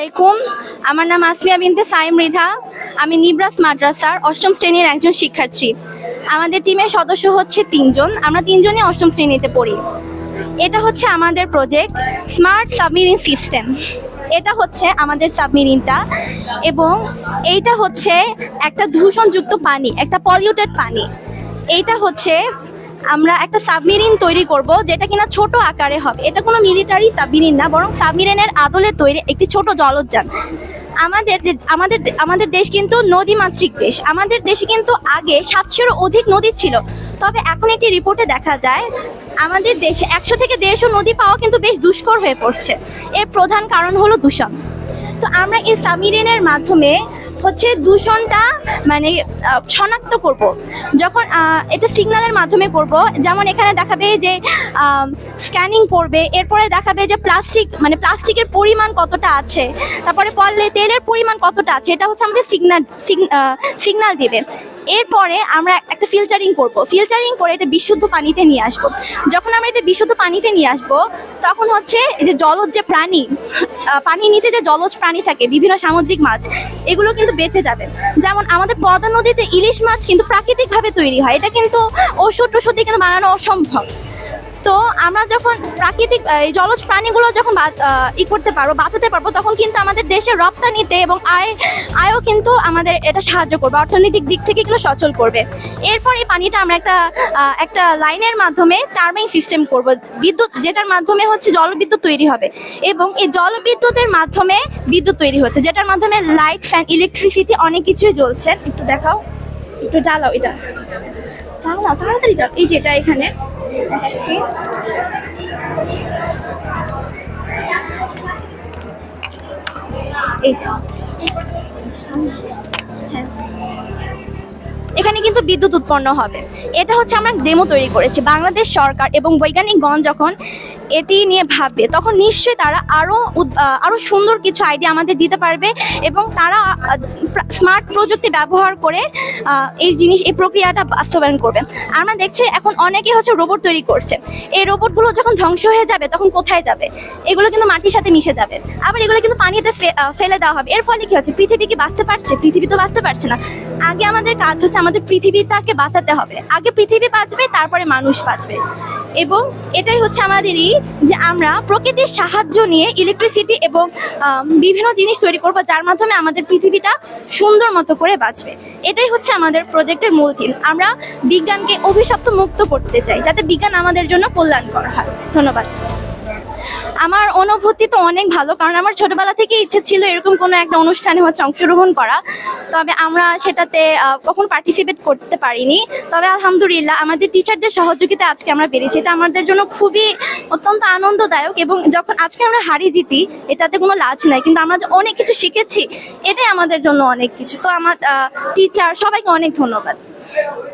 আলাইকুম, আমার নাম আসমিয়া বিনতে সাইম মৃধা। আমি নিব্রাস মাদ্রাসার অষ্টম শ্রেণীর একজন শিক্ষার্থী। আমাদের টিমের সদস্য হচ্ছে 3 জন। আমরা 3 জনই অষ্টম শ্রেণীতে পড়ি। এটা হচ্ছে আমাদের প্রজেক্ট স্মার্ট সাবমেরিন সিস্টেম। এটা হচ্ছে আমাদের সাবমেরিনটা, এবং এইটা হচ্ছে একটা দূষণযুক্ত পানি, একটা পলিউটেড পানি। এইটা হচ্ছে আমরা একটা সাবমেরিন তৈরি করব, যেটা কিনা ছোট আকারে হবে। এটা কোনো মিলিটারি সাবমেরিন না, বরং সাবমেরিনের আদলে তৈরি একটি ছোট জলযান। আমাদের দেশ কিন্তু নদীমাতৃক দেশ। আমাদের দেশে কিন্তু আগে 700-এরও অধিক নদী ছিল, তবে এখন একটি রিপোর্টে দেখা যায় আমাদের দেশে 100 থেকে 150 নদী পাওয়া কিন্তু বেশ দুষ্কর হয়ে পড়ছে। এর প্রধান কারণ হলো দূষণ। তো আমরা এই সাবমেরিনের মাধ্যমে হচ্ছে দূষণটা শনাক্ত করব। যখন এটা সিগন্যালের মাধ্যমে করব, যেমন এখানে দেখাবে যে স্ক্যানিং করবে, এরপরে দেখাবে যে প্লাস্টিকের পরিমাণ কতটা আছে, তারপরে পড়লে তেলের পরিমাণ কতটা আছে। এটা হচ্ছে আমাদের সিগন্যাল দিবে। এরপরে আমরা একটা ফিল্টারিং করব। ফিল্টারিং করে এটা বিশুদ্ধ পানিতে নিয়ে আসব। যখন আমরা এটা বিশুদ্ধ পানিতে নিয়ে আসব, তখন হচ্ছে এই যে জলজ যে প্রাণী, পানির নিচে যে জলজ প্রাণী থাকে, বিভিন্ন সামুদ্রিক মাছ, এগুলো কিন্তু বেঁচে যাবে। যেমন আমাদের পদ্মা নদীতে ইলিশ মাছ কিন্তু প্রাকৃতিকভাবে তৈরি হয়। এটা কিন্তু ওষুধ দিয়ে কিন্তু বানানো অসম্ভব। তো আমরা যখন প্রাকৃতিক জলজ প্রাণীগুলো যখন বাঁচাতে পারবো, তখন কিন্তু আমাদের দেশের রপ্তানিতে এবং আয়ও কিন্তু আমাদের এটা সাহায্য করবে, অর্থনৈতিক দিক থেকে এগুলো সচল করবে। এরপর এই পানিটা আমরা একটা লাইনের মাধ্যমে টারবাইন সিস্টেম করব, বিদ্যুৎ, যেটার মাধ্যমে হচ্ছে জলবিদ্যুৎ তৈরি হবে। এবং এই জলবিদ্যুতের মাধ্যমে বিদ্যুৎ তৈরি হচ্ছে, যেটার মাধ্যমে লাইট, ফ্যান, ইলেকট্রিসিটি অনেক কিছুই জ্বলছে। একটু দেখাও, একটু জ্বালাও, এটা জ্বালাও, তাড়াতাড়ি জ্বালাও। এই যেটা এখানে দেখাচ্ছি, এই যে এখানে কিন্তু বিদ্যুৎ উৎপন্ন হবে। এটা হচ্ছে আমরা ডেমো তৈরি করেছি। বাংলাদেশ সরকার এবং বৈজ্ঞানিকগণ যখন এটি নিয়ে ভাববে, তখন নিশ্চয়ই তারা আরও সুন্দর কিছু আইডিয়া আমাদের দিতে পারবে, এবং তারা স্মার্ট প্রযুক্তি ব্যবহার করে এই প্রক্রিয়াটা বাস্তবায়ন করবে। আমরা দেখছি এখন অনেকে হচ্ছে রোবট তৈরি করছে। এই রোবটগুলো যখন ধ্বংস হয়ে যাবে, তখন কোথায় যাবে? এগুলো কিন্তু মাটির সাথে মিশে যাবে, আবার এগুলো কিন্তু পানিতে ফেলে দেওয়া হবে। এর ফলে কি হচ্ছে? পৃথিবী কি বাঁচতে পারছে? পৃথিবী তো বাঁচতে পারছে না। আগে আমাদের কাজ হচ্ছে আমাদের পৃথিবীটাকে বাঁচাতে হবে। আগে পৃথিবী বাঁচবে, তারপরে মানুষ বাঁচবে। এবং এটাই হচ্ছে আমাদেরই যে আমরা প্রকৃতির সাহায্য নিয়ে ইলেকট্রিসিটি এবং বিভিন্ন জিনিস তৈরি করব, যার মাধ্যমে আমাদের পৃথিবীটা সুন্দর মতো করে বাঁচবে। এটাই হচ্ছে আমাদের প্রজেক্টের মূল থিম। আমরা বিজ্ঞানকে অভিশপ্ত মুক্ত করতে চাই, যাতে বিজ্ঞান আমাদের জন্য কল্যাণকর হয়। ধন্যবাদ। আমার অনুভূতি তো অনেক ভালো, কারণ আমার ছোটবেলা থেকে ইচ্ছে ছিল এরকম কোনো একটা অনুষ্ঠানে হচ্ছে অংশগ্রহণ করা। তবে আমরা সেটাতে কখনো পার্টিসিপেট করতে পারিনি। তবে আলহামদুলিল্লাহ আমাদের টিচারদের সহযোগিতা আজকে আমরা পেরেছি। এটা আমাদের জন্য খুবই অত্যন্ত আনন্দদায়ক। এবং যখন আজকে আমরা হারি জিতি, এটাতে কোনো লাজ নাই, কিন্তু আমরা যে অনেক কিছু শিখেছি, এটাই আমাদের জন্য অনেক কিছু। তো আমার টিচার সবাইকে অনেক ধন্যবাদ।